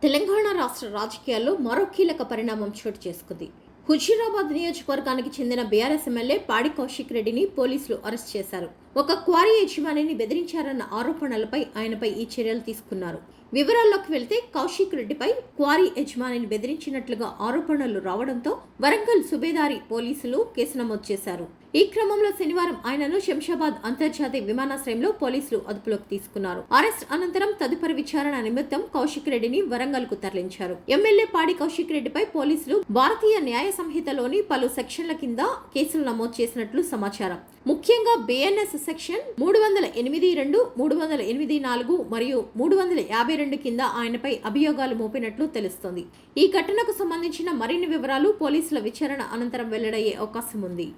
తెలంగాణ రాష్ట్ర రాజకీయాల్లో మరో కీలక పరిణామం చోటు చేసుకుంది. హుజూరాబాద్ నియోజకవర్గానికి చెందిన బీఆర్ఎస్ ఎమ్మెల్యే పాడి కౌశిక్ రెడ్డిని పోలీసులు అరెస్ట్ చేశారు. ఒక క్వారీ యజమానిని బెదిరించారన్న ఆరోపణలపై ఆయనపై ఈ చర్యలు తీసుకున్నారు. వివరాల్లోకి వెళ్తే కౌశిక్ రెడ్డిపై క్వారీ యజమానిని బెదిరించినట్లుగా ఆరోపణలు రావడంతో వరంగల్ సుబేదారి పోలీసులు కేసు నమోదు చేశారు. ఈ క్రమంలో శనివారం ఆయనను శంషాబాద్ అంతర్జాతీయ విమానాశ్రయంలో పోలీసులు అదుపులోకి తీసుకున్నారు. అరెస్ట్ అనంతరం తదుపరి విచారణ నిమిత్తం కౌశిక్ రెడ్డిని వరంగల్ కు తరలించారు. ఎమ్మెల్యే పాడి కౌశిక్ రెడ్డిపై పోలీసులు భారతీయ న్యాయ సంహితలోని పలు సెక్షన్ల కింద కేసులు నమోదు చేసినట్లు సమాచారం. ముఖ్యంగా బిఎన్ఎస్ సెక్షన్ 308(2), 308(4) మరియు 352 కింద ఆయనపై అభియోగాలు మోపినట్లు తెలుస్తోంది. ఈ ఘటనకు సంబంధించిన మరిన్ని వివరాలు పోలీసుల విచారణ అనంతరం వెల్లడయ్యే అవకాశం ఉంది.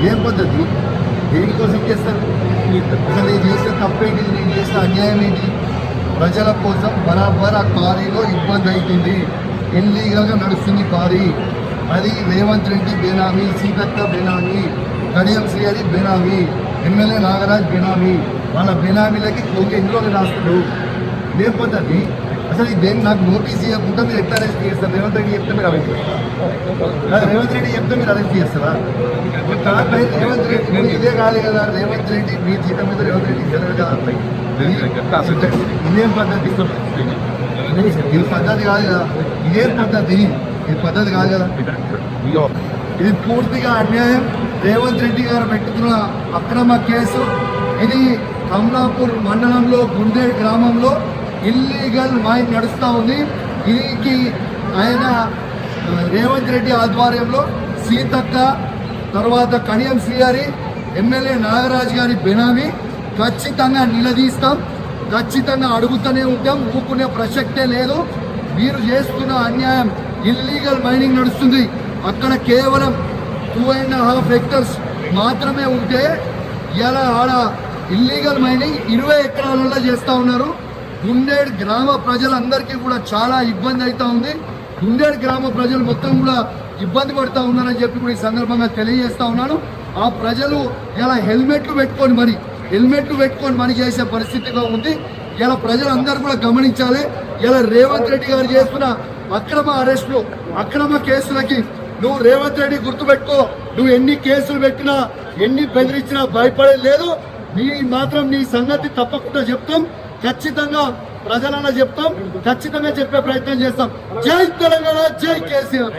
ఏం పద్ధతి దేనికోసం చేస్తారు? అసలు నేను చేసిన తప్పేంటి, నేను చేసిన అన్యాయం ఏంటి? ప్రజల కోసం బరాబర్ ఆ క్వారీలో ఇబ్బంది అవుతుంది. ఇల్లీగల్గా నడుస్తుంది క్వారీ. అది రేవంత్ రెడ్డి బేనామీ, సీతక్క బేనామీ, కడియం శ్రీహరి బేనామీ, ఎమ్మెల్యే నాగరాజ్ బేనామీ. వాళ్ళ బేనామీలకి ఒక ఇంట్లో రాస్తాడు. ఏం పద్ధతి? అసలు దేని నాకు నోటీస్ ఇవ్వకుండా మీరు ఎట్లా అరెస్ట్ చేస్తారు? రేవంత్ రెడ్డి చెప్తే మీరు అరెస్ట్ చేస్తారు. రేవంత్ రెడ్డి చెప్తే మీరు అరెస్ట్ చేస్తారా? రేవంత్ రెడ్డి ఇదే కాదు కదా. రేవంత్ రెడ్డి మీ జీతం మీద రేవంత్ రెడ్డి ఇదేం పద్ధతి? ఇది పద్ధతి కాదు కదా. ఇదేం పద్ధతి? ఇది పద్ధతి కాదు కదా. ఇది పూర్తిగా అన్యాయం. రేవంత్ రెడ్డి గారు పెట్టుకున్న అక్రమ కేసు ఇది. కమలాపూర్ మండలంలో గుండేడ్ గ్రామంలో ఇల్లీగల్ మైన్ నడుస్తూ ఉంది. దీనికి ఆయన రేవంత్ రెడ్డి ఆధ్వర్యంలో సీతక్క, తర్వాత కడియం శ్రీహరి, ఎమ్మెల్యే నాగరాజ్ గారి బెనామీ. ఖచ్చితంగా నిలదీస్తాం, ఖచ్చితంగా అడుగుతూనే ఉంటాం. ఊపుకునే ప్రసక్తే లేదు. మీరు చేస్తున్న అన్యాయం. ఇల్లీగల్ మైనింగ్ నడుస్తుంది. అక్కడ కేవలం 2.5 హెక్టర్స్ మాత్రమే ఉంటే ఇలా ఆడ ఇల్లీగల్ మైనింగ్ 20 ఎకరాలలో చేస్తూ ఉన్నారు. గుండేడ్ గ్రామ ప్రజలందరికీ కూడా చాలా ఇబ్బంది అవుతూ ఉంది. గుండేడ్ గ్రామ ప్రజలు మొత్తం కూడా ఇబ్బంది పడుతూ ఉన్నారని చెప్పి కూడా ఈ సందర్భంగా తెలియజేస్తా ఉన్నాను. ఆ ప్రజలు ఇలా హెల్మెట్లు పెట్టుకొని మరి చేసే పరిస్థితిగా ఉంది. ఇలా ప్రజలందరూ కూడా గమనించాలి. ఇలా రేవంత్ రెడ్డి గారు చేస్తున్న అక్రమ అరెస్టులు, అక్రమ కేసులకి నువ్వు రేవంత్ రెడ్డి గుర్తుపెట్టుకో. నువ్వు ఎన్ని కేసులు పెట్టినా, ఎన్ని బెదిరించినా భయపడేది లేదు. నీ సంగతి తప్పకుండా చెప్తాం. ఖచ్చితంగా ప్రజలన్నా చెప్తాం. ఖచ్చితంగా చెప్పే ప్రయత్నం చేస్తాం. జై తెలంగాణ, జై కేసీఆర్.